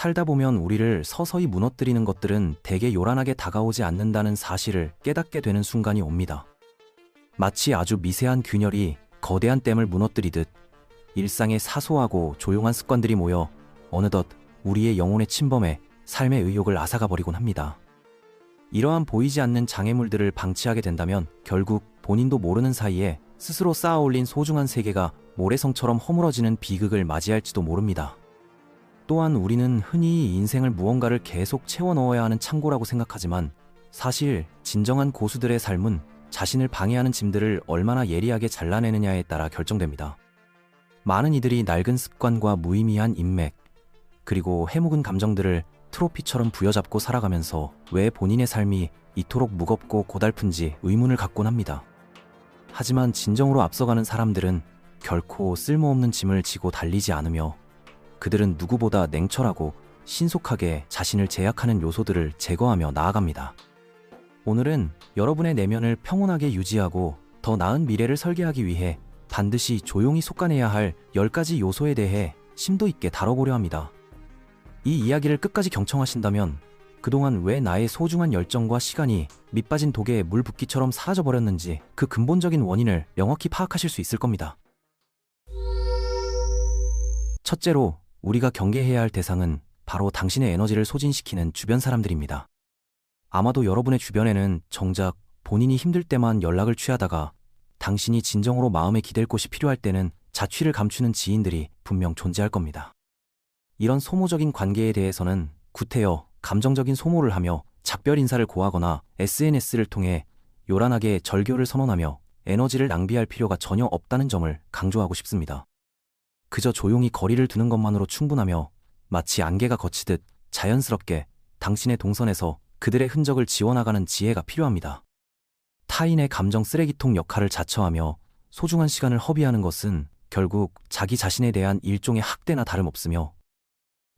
살다 보면 우리를 서서히 무너뜨리는 것들은 대개 요란하게 다가오지 않는다는 사실을 깨닫게 되는 순간이 옵니다. 마치 아주 미세한 균열이 거대한 댐을 무너뜨리듯 일상의 사소하고 조용한 습관들이 모여 어느덧 우리의 영혼에 침범해 삶의 의욕을 앗아가 버리곤 합니다. 이러한 보이지 않는 장애물들을 방치하게 된다면 결국 본인도 모르는 사이에 스스로 쌓아 올린 소중한 세계가 모래성처럼 허물어지는 비극을 맞이할지도 모릅니다. 또한 우리는 흔히 인생을 무언가를 계속 채워 넣어야 하는 창고라고 생각하지만 사실 진정한 고수들의 삶은 자신을 방해하는 짐들을 얼마나 예리하게 잘라내느냐에 따라 결정됩니다. 많은 이들이 낡은 습관과 무의미한 인맥, 그리고 해묵은 감정들을 트로피처럼 부여잡고 살아가면서 왜 본인의 삶이 이토록 무겁고 고달픈지 의문을 갖곤 합니다. 하지만 진정으로 앞서가는 사람들은 결코 쓸모없는 짐을 지고 달리지 않으며 그들은 누구보다 냉철하고 신속하게 자신을 제약하는 요소들을 제거하며 나아갑니다. 오늘은 여러분의 내면을 평온하게 유지하고 더 나은 미래를 설계하기 위해 반드시 조용히 속아내야 할 10가지 요소에 대해 심도 있게 다뤄보려 합니다. 이 이야기를 끝까지 경청하신다면 그동안 왜 나의 소중한 열정과 시간이 밑빠진 독에 물 붓기처럼 사라져버렸는지 그 근본적인 원인을 명확히 파악하실 수 있을 겁니다. 첫째로 우리가 경계해야 할 대상은 바로 당신의 에너지를 소진시키는 주변 사람들입니다. 아마도 여러분의 주변에는 정작 본인이 힘들 때만 연락을 취하다가 당신이 진정으로 마음에 기댈 곳이 필요할 때는 자취를 감추는 지인들이 분명 존재할 겁니다. 이런 소모적인 관계에 대해서는 구태여 감정적인 소모를 하며 작별 인사를 고하거나 SNS를 통해 요란하게 절교를 선언하며 에너지를 낭비할 필요가 전혀 없다는 점을 강조하고 싶습니다. 그저 조용히 거리를 두는 것만으로 충분하며 마치 안개가 거치듯 자연스럽게 당신의 동선에서 그들의 흔적을 지워나가는 지혜가 필요합니다. 타인의 감정 쓰레기통 역할을 자처하며 소중한 시간을 허비하는 것은 결국 자기 자신에 대한 일종의 학대나 다름없으며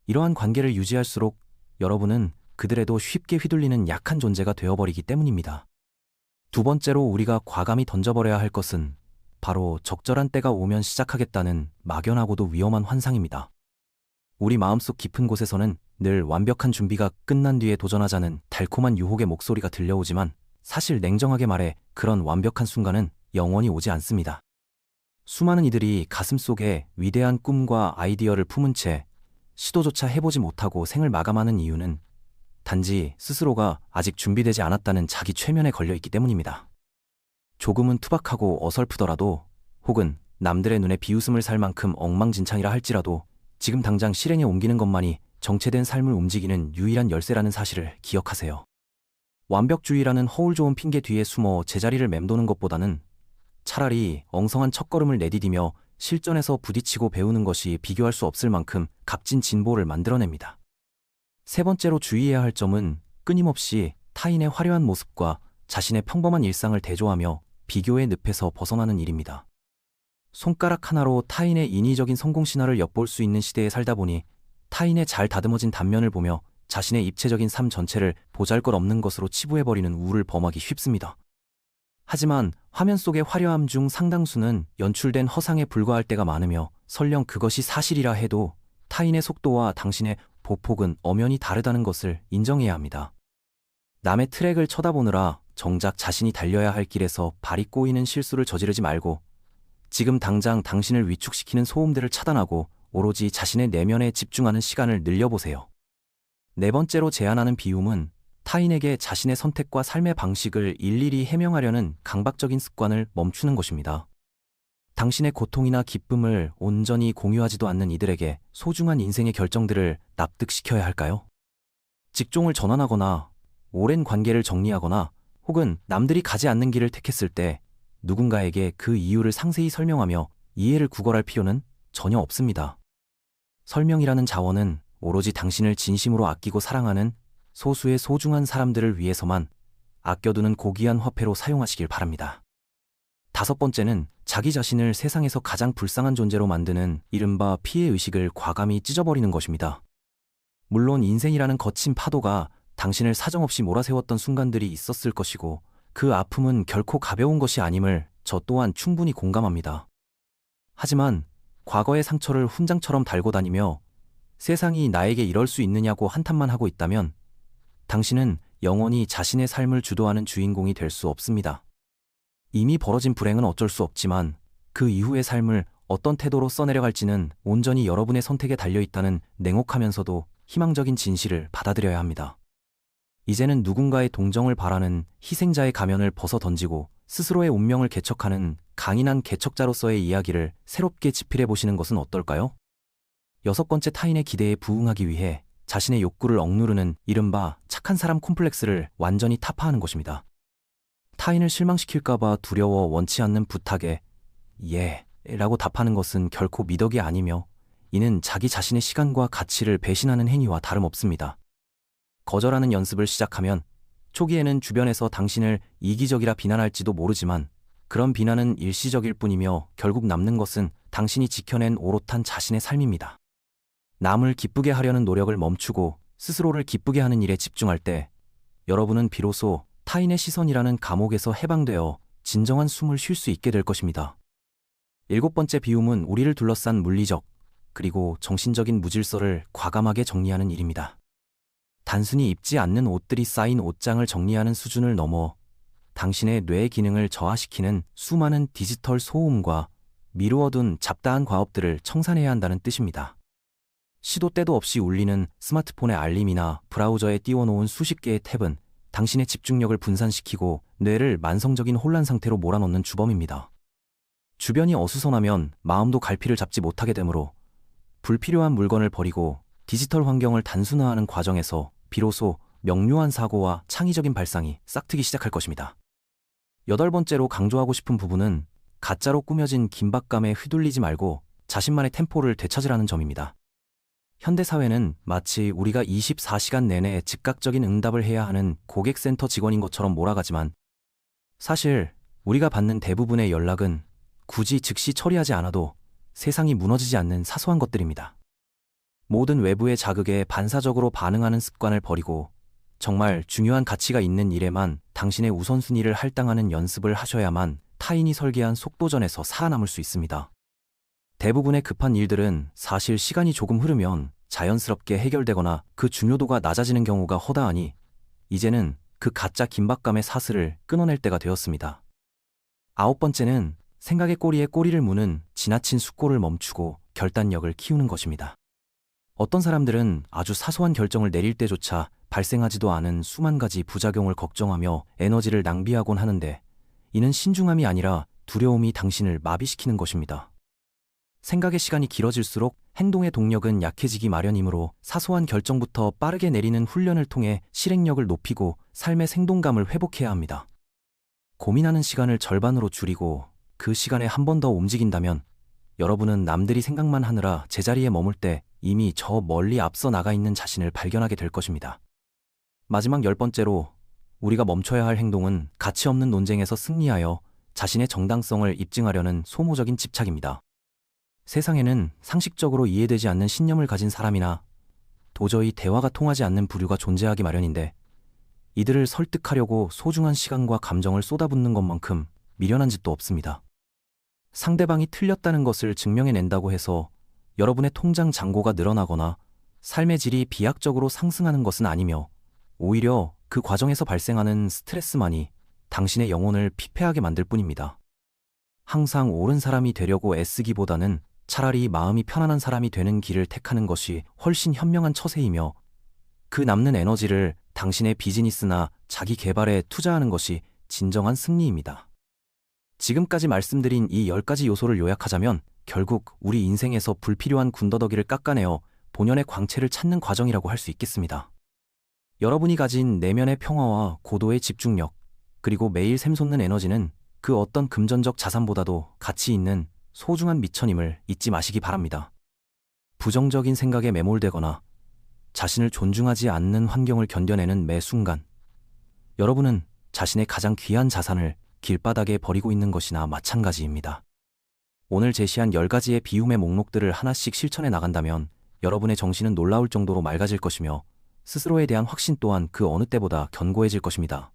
이러한 관계를 유지할수록 여러분은 그들에도 쉽게 휘둘리는 약한 존재가 되어버리기 때문입니다. 두 번째로 우리가 과감히 던져버려야 할 것은 바로 적절한 때가 오면 시작하겠다는 막연하고도 위험한 환상입니다. 우리 마음속 깊은 곳에서는 늘 완벽한 준비가 끝난 뒤에 도전하자는 달콤한 유혹의 목소리가 들려오지만 사실 냉정하게 말해 그런 완벽한 순간은 영원히 오지 않습니다. 수많은 이들이 가슴속에 위대한 꿈과 아이디어를 품은 채 시도조차 해보지 못하고 생을 마감하는 이유는 단지 스스로가 아직 준비되지 않았다는 자기 최면에 걸려있기 때문입니다. 조금은 투박하고 어설프더라도 혹은 남들의 눈에 비웃음을 살 만큼 엉망진창이라 할지라도 지금 당장 실행에 옮기는 것만이 정체된 삶을 움직이는 유일한 열쇠라는 사실을 기억하세요. 완벽주의라는 허울 좋은 핑계 뒤에 숨어 제자리를 맴도는 것보다는 차라리 엉성한 첫걸음을 내디디며 실전에서 부딪히고 배우는 것이 비교할 수 없을 만큼 값진 진보를 만들어냅니다. 세 번째로 주의해야 할 점은 끊임없이 타인의 화려한 모습과 자신의 평범한 일상을 대조하며 비교의 늪에서 벗어나는 일입니다. 손가락 하나로 타인의 인위적인 성공 신화를 엿볼 수 있는 시대에 살다 보니 타인의 잘 다듬어진 단면을 보며 자신의 입체적인 삶 전체를 보잘것없는 것으로 치부해버리는 우를 범하기 쉽습니다. 하지만 화면 속의 화려함 중 상당수는 연출된 허상에 불과할 때가 많으며 설령 그것이 사실이라 해도 타인의 속도와 당신의 보폭은 엄연히 다르다는 것을 인정해야 합니다. 남의 트랙을 쳐다보느라 정작 자신이 달려야 할 길에서 발이 꼬이는 실수를 저지르지 말고 지금 당장 당신을 위축시키는 소음들을 차단하고 오로지 자신의 내면에 집중하는 시간을 늘려보세요. 네 번째로 제안하는 비움은 타인에게 자신의 선택과 삶의 방식을 일일이 해명하려는 강박적인 습관을 멈추는 것입니다. 당신의 고통이나 기쁨을 온전히 공유하지도 않는 이들에게 소중한 인생의 결정들을 납득시켜야 할까요? 직종을 전환하거나 오랜 관계를 정리하거나 혹은 남들이 가지 않는 길을 택했을 때 누군가에게 그 이유를 상세히 설명하며 이해를 구걸할 필요는 전혀 없습니다. 설명이라는 자원은 오로지 당신을 진심으로 아끼고 사랑하는 소수의 소중한 사람들을 위해서만 아껴두는 고귀한 화폐로 사용하시길 바랍니다. 다섯 번째는 자기 자신을 세상에서 가장 불쌍한 존재로 만드는 이른바 피해의식을 과감히 찢어버리는 것입니다. 물론 인생이라는 거친 파도가 당신을 사정없이 몰아세웠던 순간들이 있었을 것이고 그 아픔은 결코 가벼운 것이 아님을 저 또한 충분히 공감합니다. 하지만 과거의 상처를 훈장처럼 달고 다니며 세상이 나에게 이럴 수 있느냐고 한탄만 하고 있다면 당신은 영원히 자신의 삶을 주도하는 주인공이 될 수 없습니다. 이미 벌어진 불행은 어쩔 수 없지만 그 이후의 삶을 어떤 태도로 써내려갈지는 온전히 여러분의 선택에 달려있다는 냉혹하면서도 희망적인 진실을 받아들여야 합니다. 이제는 누군가의 동정을 바라는 희생자의 가면을 벗어 던지고 스스로의 운명을 개척하는 강인한 개척자로서의 이야기를 새롭게 집필해 보시는 것은 어떨까요? 6번째, 타인의 기대에 부응하기 위해 자신의 욕구를 억누르는 이른바 착한 사람 콤플렉스를 완전히 타파하는 것입니다. 타인을 실망시킬까봐 두려워 원치 않는 부탁에 예 라고 답하는 것은 결코 미덕이 아니며 이는 자기 자신의 시간과 가치를 배신하는 행위와 다름없습니다. 거절하는 연습을 시작하면 초기에는 주변에서 당신을 이기적이라 비난할지도 모르지만 그런 비난은 일시적일 뿐이며 결국 남는 것은 당신이 지켜낸 오롯한 자신의 삶입니다. 남을 기쁘게 하려는 노력을 멈추고 스스로를 기쁘게 하는 일에 집중할 때 여러분은 비로소 타인의 시선이라는 감옥에서 해방되어 진정한 숨을 쉴 수 있게 될 것입니다. 7번째, 비움은 우리를 둘러싼 물리적 그리고 정신적인 무질서를 과감하게 정리하는 일입니다. 단순히 입지 않는 옷들이 쌓인 옷장을 정리하는 수준을 넘어 당신의 뇌의 기능을 저하시키는 수많은 디지털 소음과 미루어둔 잡다한 과업들을 청산해야 한다는 뜻입니다. 시도 때도 없이 울리는 스마트폰의 알림이나 브라우저에 띄워놓은 수십 개의 탭은 당신의 집중력을 분산시키고 뇌를 만성적인 혼란 상태로 몰아넣는 주범입니다. 주변이 어수선하면 마음도 갈피를 잡지 못하게 되므로 불필요한 물건을 버리고 디지털 환경을 단순화하는 과정에서 비로소 명료한 사고와 창의적인 발상이 싹트기 시작할 것입니다. 8번째로 강조하고 싶은 부분은 가짜로 꾸며진 긴박감에 휘둘리지 말고 자신만의 템포를 되찾으라는 점입니다. 현대사회는 마치 우리가 24시간 내내 즉각적인 응답을 해야 하는 고객센터 직원인 것처럼 몰아가지만 사실 우리가 받는 대부분의 연락은 굳이 즉시 처리하지 않아도 세상이 무너지지 않는 사소한 것들입니다. 모든 외부의 자극에 반사적으로 반응하는 습관을 버리고 정말 중요한 가치가 있는 일에만 당신의 우선순위를 할당하는 연습을 하셔야만 타인이 설계한 속도전에서 살아남을 수 있습니다. 대부분의 급한 일들은 사실 시간이 조금 흐르면 자연스럽게 해결되거나 그 중요도가 낮아지는 경우가 허다하니 이제는 그 가짜 긴박감의 사슬을 끊어낼 때가 되었습니다. 9번째는 생각의 꼬리에 꼬리를 무는 지나친 숙고를 멈추고 결단력을 키우는 것입니다. 어떤 사람들은 아주 사소한 결정을 내릴 때조차 발생하지도 않은 수만 가지 부작용을 걱정하며 에너지를 낭비하곤 하는데 이는 신중함이 아니라 두려움이 당신을 마비시키는 것입니다. 생각의 시간이 길어질수록 행동의 동력은 약해지기 마련이므로 사소한 결정부터 빠르게 내리는 훈련을 통해 실행력을 높이고 삶의 생동감을 회복해야 합니다. 고민하는 시간을 절반으로 줄이고 그 시간에 한 번 더 움직인다면 여러분은 남들이 생각만 하느라 제자리에 머물 때 이미 저 멀리 앞서 나가 있는 자신을 발견하게 될 것입니다. 마지막 10번째로 우리가 멈춰야 할 행동은 가치 없는 논쟁에서 승리하여 자신의 정당성을 입증하려는 소모적인 집착입니다. 세상에는 상식적으로 이해되지 않는 신념을 가진 사람이나 도저히 대화가 통하지 않는 부류가 존재하기 마련인데 이들을 설득하려고 소중한 시간과 감정을 쏟아붓는 것만큼 미련한 짓도 없습니다. 상대방이 틀렸다는 것을 증명해낸다고 해서 여러분의 통장 잔고가 늘어나거나 삶의 질이 비약적으로 상승하는 것은 아니며 오히려 그 과정에서 발생하는 스트레스만이 당신의 영혼을 피폐하게 만들 뿐입니다. 항상 옳은 사람이 되려고 애쓰기보다는 차라리 마음이 편안한 사람이 되는 길을 택하는 것이 훨씬 현명한 처세이며 그 남는 에너지를 당신의 비즈니스나 자기 개발에 투자하는 것이 진정한 승리입니다. 지금까지 말씀드린 이 10가지 요소를 요약하자면 결국 우리 인생에서 불필요한 군더더기를 깎아내어 본연의 광채를 찾는 과정이라고 할 수 있겠습니다. 여러분이 가진 내면의 평화와 고도의 집중력, 그리고 매일 샘솟는 에너지는 그 어떤 금전적 자산보다도 가치 있는 소중한 미천임을 잊지 마시기 바랍니다. 부정적인 생각에 매몰되거나 자신을 존중하지 않는 환경을 견뎌내는 매 순간 여러분은 자신의 가장 귀한 자산을 길바닥에 버리고 있는 것이나 마찬가지입니다. 오늘 제시한 10가지의 비움의 목록들을 하나씩 실천해 나간다면 여러분의 정신은 놀라울 정도로 맑아질 것이며 스스로에 대한 확신 또한 그 어느 때보다 견고해질 것입니다.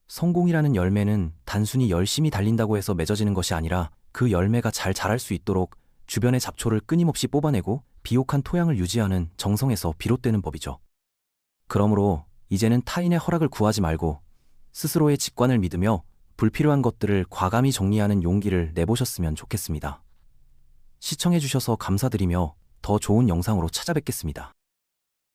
성공이라는 열매는 단순히 열심히 달린다고 해서 맺어지는 것이 아니라 그 열매가 잘 자랄 수 있도록 주변의 잡초를 끊임없이 뽑아내고 비옥한 토양을 유지하는 정성에서 비롯되는 법이죠. 그러므로 이제는 타인의 허락을 구하지 말고 스스로의 직관을 믿으며 불필요한 것들을 과감히 정리하는 용기를 내보셨으면 좋겠습니다. 시청해주셔서 감사드리며 더 좋은 영상으로 찾아뵙겠습니다.